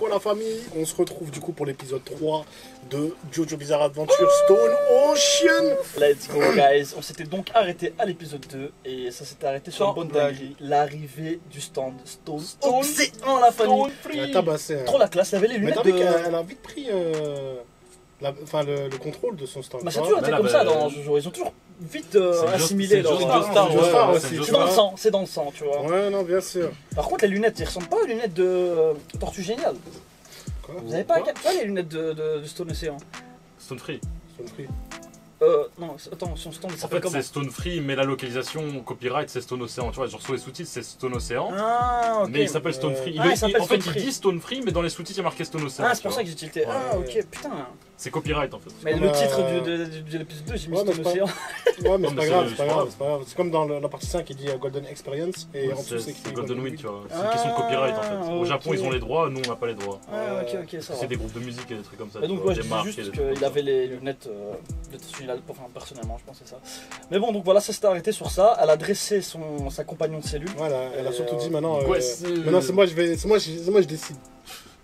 quoi la famille? On se retrouve du coup pour l'épisode 3 de Jojo Bizarre Adventure Stone Ocean. Let's go guys, on s'était donc arrêté à l'épisode 2 et ça s'était arrêté sur une bonne dinguerie. L'arrivée du stand Stone Ocean la famille. Elle a tabassé. Hein. Trop la classe, il y avait les Mais lunettes t'as vu qu'elle a vite pris le contrôle de son stand. Bah, ça a toujours été comme ça dans Jojo, ils ont toujours vite assimilé leur... C'est dans le sang, tu vois. Ouais, non, bien sûr. Par contre, les lunettes, ils ressemblent pas aux lunettes de Tortue Géniale. Quoi? Vous avez pas les lunettes de Stone Ocean? Stone Free. Stone Free. Non, attends, son stand il En s'appelle fait, comment? c'est Stone Free, mais la localisation copyright c'est Stone Ocean. Tu vois, genre sur les sous-titres c'est Stone Ocean. Ah, ok. Mais il s'appelle Stone Free. il s'appelle En fait, Stone il Free. dit Stone Free, mais dans les sous-titres il y a marqué Stone Ocean. Ah, c'est pour ça que j'ai tilté. Ah, ok, putain. C'est copyright en fait. Mais comme le titre de l'épisode 2, j'ai mis Ouais, mais Stone c'est Ocean. Ouais, mais c'est mais pas c'est- grave, c'est c'est pas pas grave, c'est pas grave. C'est comme dans la partie 5 qui dit Golden Experience et en dessous c'est C'est écrit Golden Wind, tu vois. C'est une Ah, question de copyright en fait. Au ok. Japon ils ont les droits, nous on n'a pas les droits. Ah, ok, ça va. C'est des groupes de musique et des trucs comme ça. Et donc, tu vois, ouais, je des disais marques juste et des trucs comme qu'il ça. avait les lunettes de Tortue Géniale. Enfin, personnellement, je pensais ça. Mais bon, donc voilà, ça s'était arrêté sur ça. Elle a dressé sa compagnon de cellule. Voilà, elle a surtout dit maintenant. Ouais, Maintenant c'est moi je décide.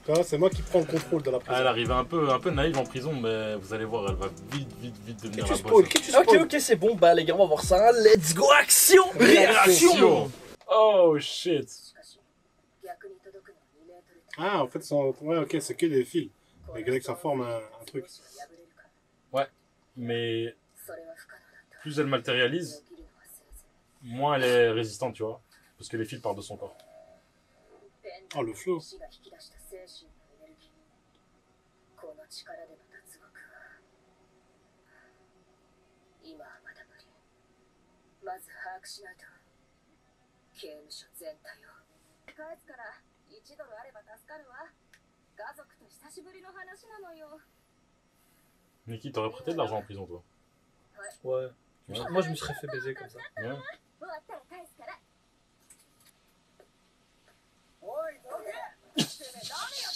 Tu vois, c'est moi qui prends le contrôle de la prison. Elle arrive un peu naïve en prison, mais vous allez voir, elle va vite devenir Qui la tu boss. spoil? Qui tu spoil? Ok, c'est bon. Bah, les gars, on va voir ça. Let's go, action! Réaction! Oh shit! Ah, en fait, ouais, ok, c'est que des fils. Mais que ça forme un truc. Mais plus elle matérialise, moins elle est résistante, tu vois. Parce que les fils partent de son corps. Oh, le flow. Niki, t'aurais prêté de l'argent en prison, toi? Ouais. Moi, je me serais fait baiser comme ça. Ouais.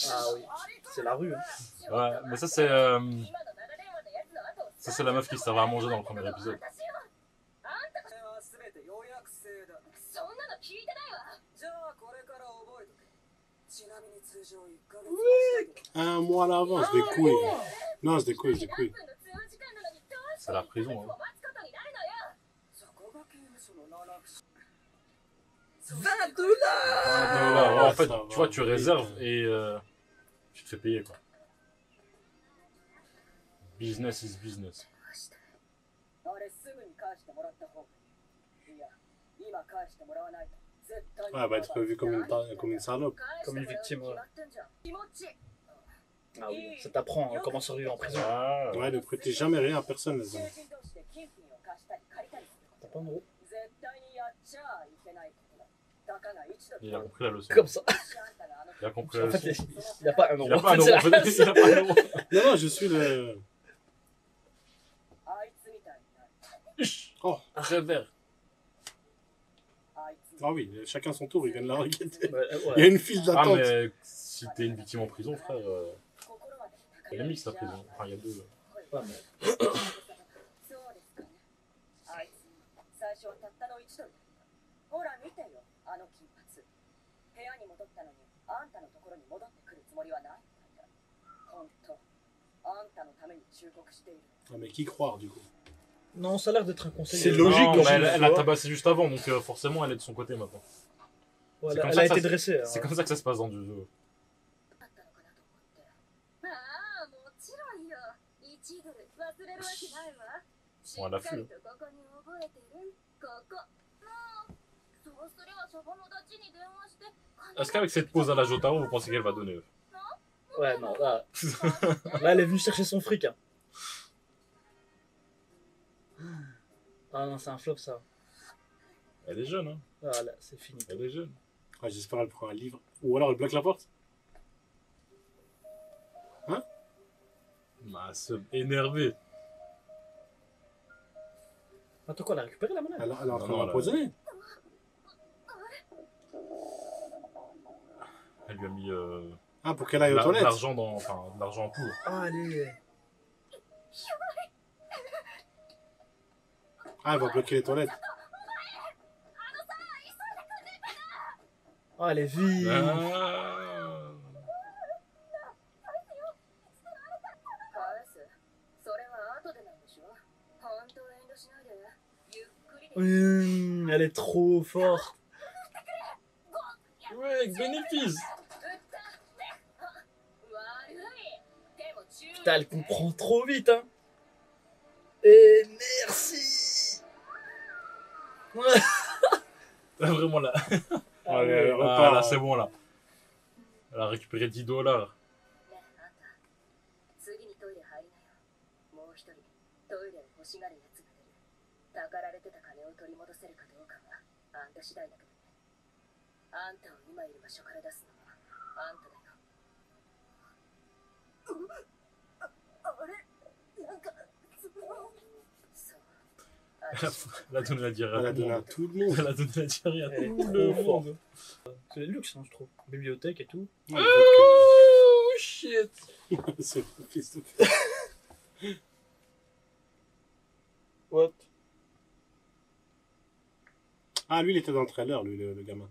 Ah oui, c'est la rue. Hein. Ouais, mais ça c'est la meuf qui servait à manger dans le premier épisode. Un mois à l'avance, des couilles. Non, c'est des couilles, c'est des couilles. C'est la prison, hein. 20 $! Ouais, en fait, tu vois, tu réserves et tu te fais payer, quoi. Business is business. Ouais, elle va être vue comme une salope. Comme une victime, ouais. Ah oui, ça t'apprend comment survivre en prison. Ah, Ouais, ne prêtez jamais rien à personne, les amis. T'as pas un euro? il a compris la leçon. Comme ça. Il a compris la En fait, leçon. il n'y a pas un euro. Il a pas un En fait, euro, en fait, il a pas un euro. Non, non, je suis le... Oh, Très vert. ah oui, chacun son tour, il vient de la requêter. Ouais, Il y a une file Ah, d'attente. mais si t'es une victime en prison, frère, il y a mix la prison. Enfin, il y a deux. ouais, mais... Ah, mais qui croire, du coup? Non, ça a l'air d'être un conseil. C'est logique, Non, quand mais même, elle tu a vois. tabassé juste avant, donc forcément elle est de son côté maintenant. Ouais, c'est comme elle ça a que ça été se- dressée. C'est comme ça que ça se passe dans du jeu. Bon, elle a fui. Est-ce qu'avec cette pause à la Jotaro, vous pensez qu'elle va donner? Ouais, non, là... là, elle est venue chercher son fric. Hein. Ah non, c'est un flop, ça. Elle est jeune, hein. Ah là, c'est fini. Elle est jeune. Ah, j'espère qu'elle prend un livre. Ou alors elle bloque la porte. Bah, se énerver. Attends quoi, elle a récupéré la monnaie? Elle est en train Non, de non, l'empoisonner. Elle lui a mis Ah, pour qu'elle aille aux de toilettes. l'argent dans, enfin, de l'argent en poudre. Ah, allez. Ah, elle va bloquer les toilettes. Ah, elle est vive. Ah. Elle est trop forte. Ouais, bénéfice. Putain, elle comprend trop vite, hein. Et merci. Vraiment là. Allez, Ah, repart. là, c'est bon là. Elle a récupéré 10 $. 次にトイレ入りなよ。もう一人トイレを欲しがるやつが出る。たかられてた金を取り戻せるかどうかはあんた次第だけどね。あんたを今いる場所から出すのはあんただよ。あれなんかそう。 Elle a donné la diarrhée Elle à a tout le donné à monde. tout le monde. Elle a donné la diarrhée à Elle est tout trop le forte. monde. C'est le luxe, hein, je trouve. Bibliothèque et tout. Ouais, Oh shit. c'est le fils de pute. What? Ah, lui, il était dans le trailer, lui, le gamin.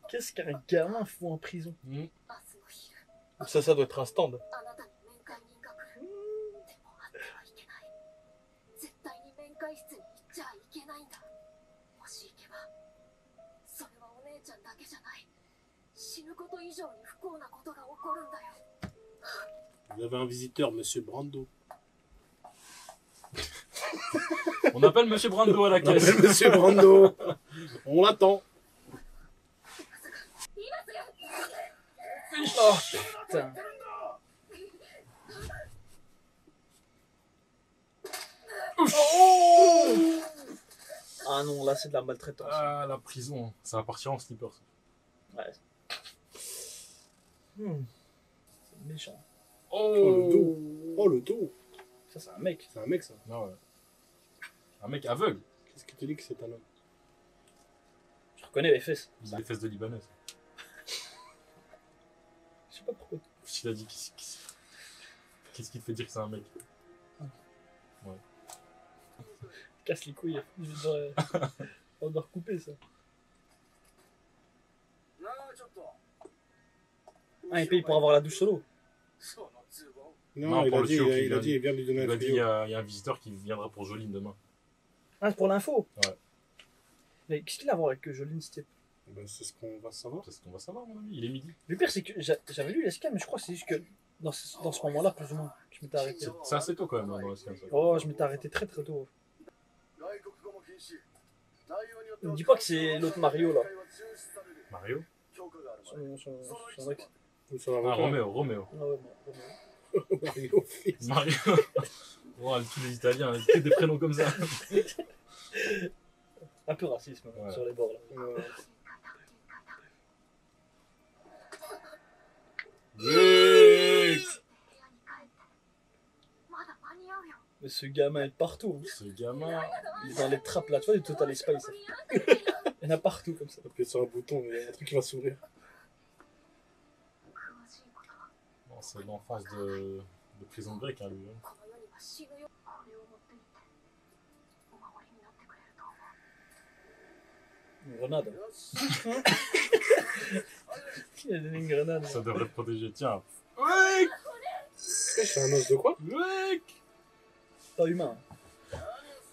Qu'est-ce qu'un gamin fout en prison? 明日の昼 Ça doit être un stand. あなたに面会人が来る。でもあってはいけない。絶対に面会室に行っちゃいけないんだ。もし行けば、それはお姉ちゃんだけじゃない。死ぬこと以上に不幸なことが起こるんだよ。 Vous avez un visiteur, monsieur Brando. On appelle Monsieur Brando à la On appelle caisse. monsieur Brando. On l'attend. Oh putain. Oh ah non, là c'est de la maltraitance. Ah, la prison. Ça va partir en slippers. Ouais. C'est méchant. Oh, le dos. Oh, le dos. Ça c'est un mec. C'est un mec, ça. Ah ouais. Un mec aveugle. Qu'est-ce qui te dit que c'est un homme? Je reconnais les fesses. Il a les fesses de Libanaise. Je sais pas pourquoi. Il a dit qu'est-ce qui te fait dire que c'est un mec? Casse les couilles. On doit recouper ça. Ah, il paye pour avoir la douche solo. Non, Non, il pour a le dit, tuyau qui il a vient. dit, il vient de lui donner Il un a dit il y, tuyau. a un visiteur qui viendra pour Joline demain. Ah, c'est pour l'info. Ouais. Mais qu'est-ce qu'il a à voir avec Joline Step? Ben, c'est ce qu'on va savoir. C'est ce qu'on va savoir, mon ami. Il est midi. Le pire, c'est que j'avais lu l'SK, mais je crois que c'est juste que dans ce moment-là, plus ou moins, je m'étais arrêté. C'est assez tôt quand même dans le scan, ça. Oh, je m'étais arrêté très très tôt. Ne me dis pas que c'est l'autre Mario là. Mario? Son ex. Ou ça va Ah, reprendre. Roméo. Ah ouais, bon. Mario, fils. Mario. Oh, tous les Italiens, que des prénoms comme ça. Un peu racisme Ouais. sur les bords là. Oui. Mais ce gamin est partout. Ce gamin. Il est dans les trappes là, tu vois, du Total Spice. Il y en a partout comme ça. Appuyer sur un bouton, il y a un truc qui va s'ouvrir. Bon, c'est l'enfance de Prison Break, hein, lui. Hein. この世には死ぬよ。これを持っていってお守りになってくれると思う。 Une grenade. Il a donné une grenade. Ça devrait te protéger. Tiens. C'est un os de quoi? Mec. Pas humain.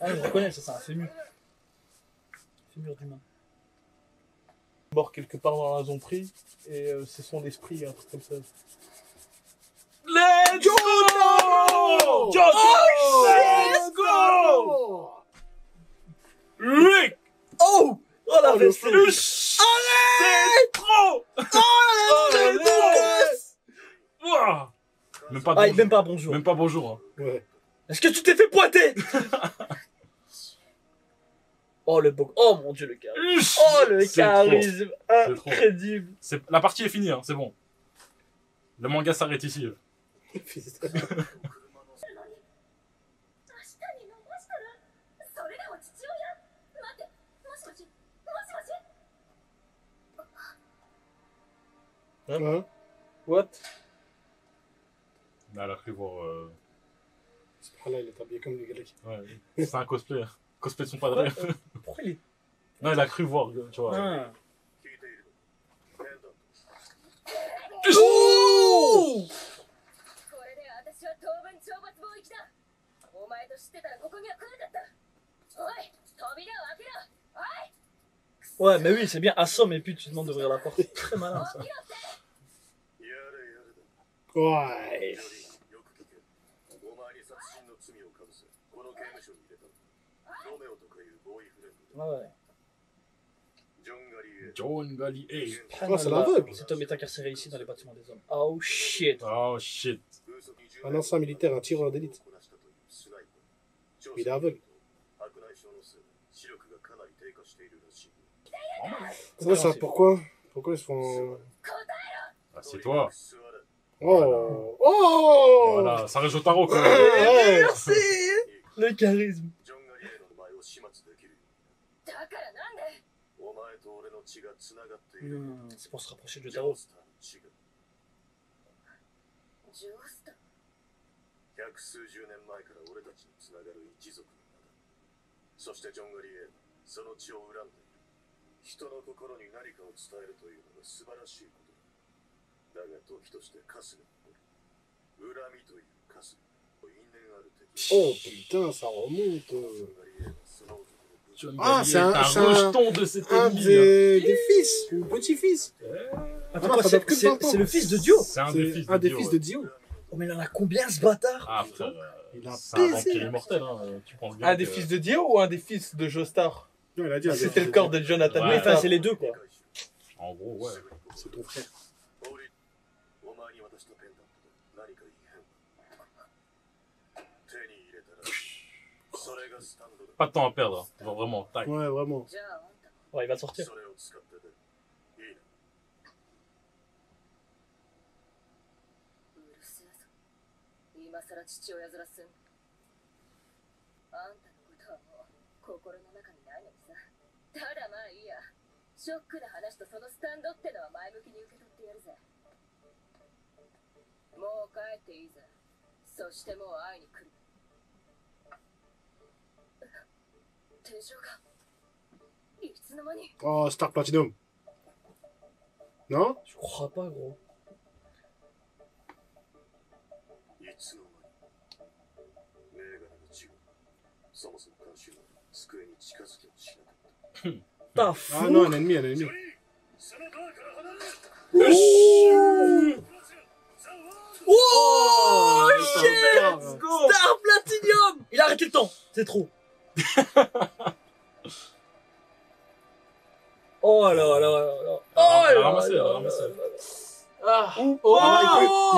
Ah, je reconnais, ça c'est un fémur. Fémur d'humain. Mort quelque part dans la zone prise et c'est son esprit, un truc comme ça. Let's go! Let's go! Rick! Oh! Oh la veste! C'est trop! Oh c'est beau Ouah. Même pas Ah, bonjour. même pas bonjour. Même pas bonjour. Hein. Ouais. Est-ce que tu t'es fait pointer? Oh le beau. Oh mon dieu le charisme. Oh le C'est charisme. C'est trop. Incroyable. La partie est finie, hein, c'est bon. Le manga s'arrête ici. Fils de- 明日に逃したらそれでも父親待ってもしもしもしもし Hein? What? Elle a cru voir. Là, il est habillé comme des Grecs. Ouais, c'est un cosplay. Cosplay de son padre. Pourquoi il est. Non, elle a cru voir, tu vois. Ah. Oh! これで私は当分懲罰房行きだお前と知ってたらここには来なかったおい Ouais, mais oui, c'est bien assomme et puis tu demandes d'ouvrir la porte. C'est très malin ça. Ouais. Ouais. John Gali. Hey. Oh, c'est l'aveugle. Cet homme est incarcéré ici dans les bâtiments des hommes. Oh shit. Oh shit. Un ancien militaire, un tireur d'élite. Il est aveugle. Ouais, ça, pourquoi ils se font... Ah, c'est toi. Oh. Oh. Voilà, ça reste au tarot quoi. Ouais. Merci. Le charisme. だからなんで C'est pour se rapprocher du tarot. ジョースター百数十年前から俺たちにつながる一族の名だ。そしてジョンガリエはその血を恨んでいる。人の心に何かを伝えるというのが素晴らしいことだ。だが時としてカスが残る。恨みというカス因縁ある敵。 Oh putain, ça remonte. ジョンガリエはその男の部長 John Ah, Gali c'est est un- un c'est un- rejeton de cet Un ennemi. des fils, ou petit-fils. Attends, Ah, quoi, ça c'est doit que 20 ans. c'est le fils de Dio. C'est un des C'est fils un des Dio, fils ouais. de Dio. Oh, mais il en a combien ce bâtard? Ah, frère, Il a c'est un baisé. vampire immortel, hein. Tu penses bien Ah, Un des que- fils de Dio ou un des fils de Joestar? Non, il a dit un des C'était fils le de corps Dio. de Jonathan. Ouais. Oui, enfin, c'est les deux quoi. En gros, ouais. C'est ton frère. お前に渡したペンダントで何か異変は手に入れたらそれがスタンドだ。 Pas de temps à perdre, hein. Genre vraiment, tac. Ouais, vraiment. じゃああんた Ouais, il va sortir. それを使ってでいいな。うるせえぞ今さら父親面すんあんたのことはもう心の中にないのにさただまあいいやショックな話とそのスタンドってのは前向きに受け取ってやるぜもう帰っていいぜそしてもう会いに来る手錠がいつの間に Oh, Star Platinum. Non? Je crois pas, gros. いつの間に銘柄の血がそもそも監修は机に近づきもしなかった T'as Ah fou. non, un ennemi, un ennemi. そのドアから離れる Oh, Star, shit! Star. Star Platinum! Il a arrêté le temps. C'est trop. Oh là là là là. Oh Elle a là ramassé, elle a là ramassé. là. Ah. Ah, il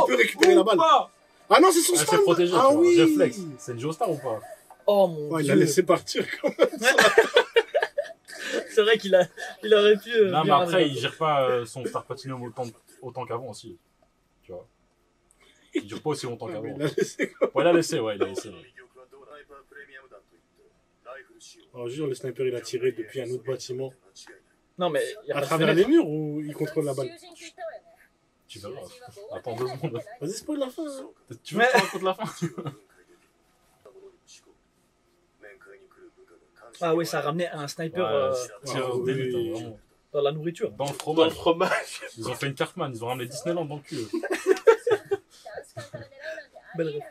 peut récupérer la balle. Ah non, c'est son Elle s'est stand. protégée, Ah tu vois. oui. Réflexe. C'est une Joestar ou pas? Oh mon Ouais, il dieu. l'a laissé partir quand même. C'est vrai qu'il aurait pu. Non, mais bien après, ramener. il gère pas son Star Platinum autant qu'avant aussi. Tu vois. Il dure pas aussi longtemps Ouais, mais qu'avant. il l'a laissé. Ouais, il a laissé, ouais, il a laissé. その威力はどうだスナイパープレミアム弾といってライフル仕様 Oh, jure, le sniper, il a tiré depuis un autre bâtiment. Non, mais il y a À pas de travers les fenêtre. murs ou il contrôle la balle? 囚人って言ったわよね Tu verras. Attends 2 secondes. Vas-y, spoil la fin. Hein. そうか Tu veux que je te raconte la fin? 銃は分解できるものにも仕込む面会に来る部下が監視 Ah oui, ça a ramené un sniper Ouais, Ah, tireur oui. d'élite, hein, vraiment. dans la nourriture. Dans le Dans le fromage. fromage. Ils ont fait une Cartman, ils ont ramené Disneyland dans le cul. 監視官から狙うなんてありえない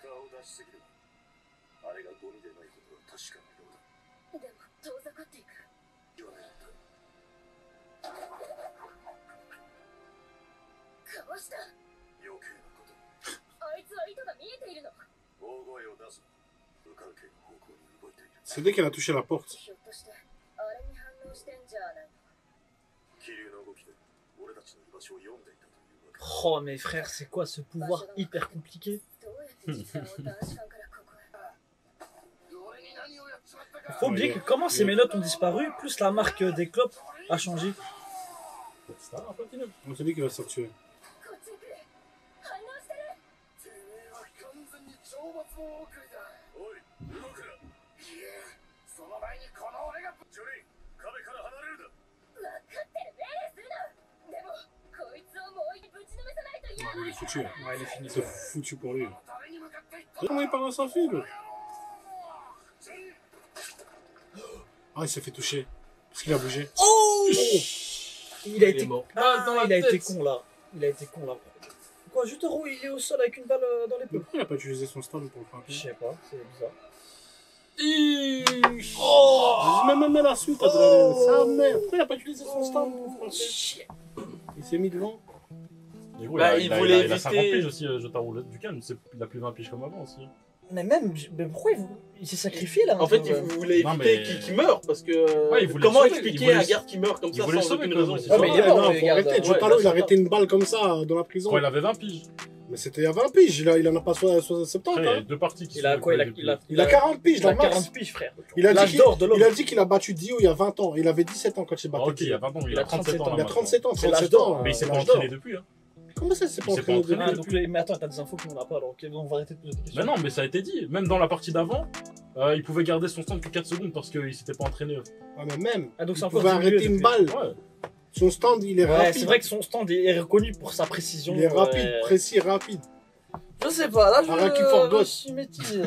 顔を出しすぎるあれがゴミでないことは確かなようだでも遠ざかっていく言われたかわした余計なことあいつは意図が見えているの大声を出すな無関係の方向に動いている C'est dès qu'elle a touché la porte. ひょっとしてあれに反応してんじゃないの気流の動きで俺たちの居場所を読んでいたというわけだ Oh, mais frère, c'est quoi ce pouvoir hyper compliqué? どうやって実弾を男子官からここへ Faut oublier que comment ces ménotes ont disparu, plus la marque des clopes a changé. Star Platinum. On s'est dit qu'il va se faire tuer. こっちに来る反応してるてめえは完全に懲罰の送りだおい動くないえその前にこの俺がジョリー壁から離れるだ分かってる命令するなでもこいつをもう一度ぶちのめさないとや Il est foutu. Là. Ouais, il est fini. C'est foutu pour lui. 誰に向かっていった Comment il parle à sa fille, l'autre? ジョリー Ah, il s'est fait toucher. Parce qu'il a bougé. Oh! Il a Il est été. mort. Ah, dans la il a été tête. con là. Il a été con là. Quoi, Jutaro, il est au sol avec une balle dans Mais l'épaule? pourquoi il a pas utilisé son stand pour le frapper? Je sais pas, c'est bizarre. Oh même la suite, sa mère. Pourquoi il a pas utilisé son stand pour français? Il s'est mis devant. Et gros, Bah, il a 50 piges aussi, Jotaro. Du calme, il a plus 20 piges comme avant aussi. Mais même, mais pourquoi il s'est sacrifié là? En fait, il voulait Non, éviter mais- qu'il meure parce que. Ouais, il voulait comment le sauver, expliquer il voulait à un garde qui meurt comme il ça voulait le sans sauver, aucune quand raison? même, c'est Ah, ça. mais il est mort, non, le faut gars, arrêter. ouais, Jotaro, là, il c'est a arrêté une balle comme ça dans la prison. Quand il avait 20 piges. Mais c'était il y a 20 piges, il en a pas 70 Après, il y a hein. deux parties qui Il a sont quoi? Il a 40 piges, Il dans a le max. 40 piges, frère. Il a L'âge dit d'or de l'homme. il a dit qu'il a battu Dio il y a 20 ans. Il avait 17 ans quand il Ah, battait ok, il y a Dio. 20 ans, il Il a a 37 ans. 37 Il a 37 ans, C'est l'âge 37 d'or, ans. Mais il s'est pas l'âge d'or. entraîné depuis. Hein. Comment ça, il s'est pas Il s'est pas entraîné entraîné. Ah, depuis donc mais attends, t'as des infos qu'on n'a pas alors. Ok, on va arrêter de poser des questions. Mais non, mais ça a été dit. Même dans la partie d'avant, il pouvait garder son stand que 4 secondes parce qu'il s'était pas entraîné. Ah, mais même, Ah, donc c'est il encore pouvait diminué arrêter une depuis. balle. Ouais. Son stand, il est Ouais, rapide. c'est vrai que son stand est reconnu pour sa précision. Il est rapide, ouais. précis, rapide. Je sais pas, là Araki Forgot. je suis mitigé.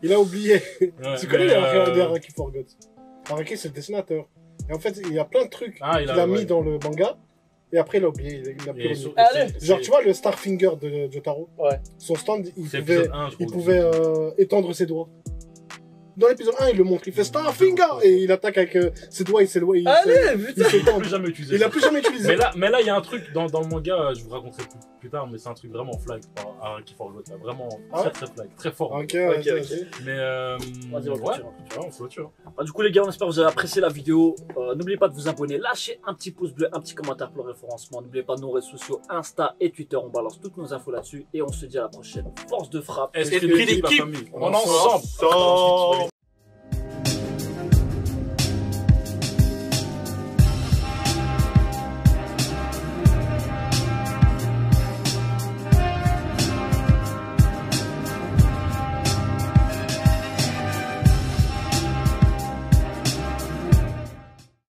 Il a oublié. Ouais, Tu connais mais, Araki Forgot? Araki, c'est le dessinateur. Et en fait, il y a plein de trucs Ah, qu'il a mis dans le manga. Et après, il a oublié. Il a plus Et remis. sur- Allez. c'est- Genre, tu vois le Starfinger de Jotaro? Ouais. Son stand, il c'est pouvait, l'épisode 1, je il crois. pouvait étendre ses doigts. Dans l'épisode 1, il le montre. Il fait Starfinger et il attaque avec ses doigts. Il s'éloigne. Allez, Il putain. se Il l'a tend. plus jamais utilisé. Il l'a plus jamais utilisé. Mais là, il y a un truc dans le manga, je vous raconterai plus tard, mais c'est un truc vraiment flag par Araki Forgot. Là. Vraiment Ah ouais très flag, très fort. Ok, ouais, Ok, vas-y. Mais Vas-y, on ouais, clôture. on clôture. Bah, du coup, les gars, on espère que vous avez apprécié la vidéo. N'oubliez pas de vous abonner, lâchez un petit pouce bleu, un petit commentaire pour le référencement. N'oubliez pas nos réseaux sociaux, Insta et Twitter. On balance toutes nos infos là-dessus. Et on se dit à la prochaine. Force de frappe. Esprit Esprit d'équipe, la d'équipe. famille. On On est ensemble. Ensemble.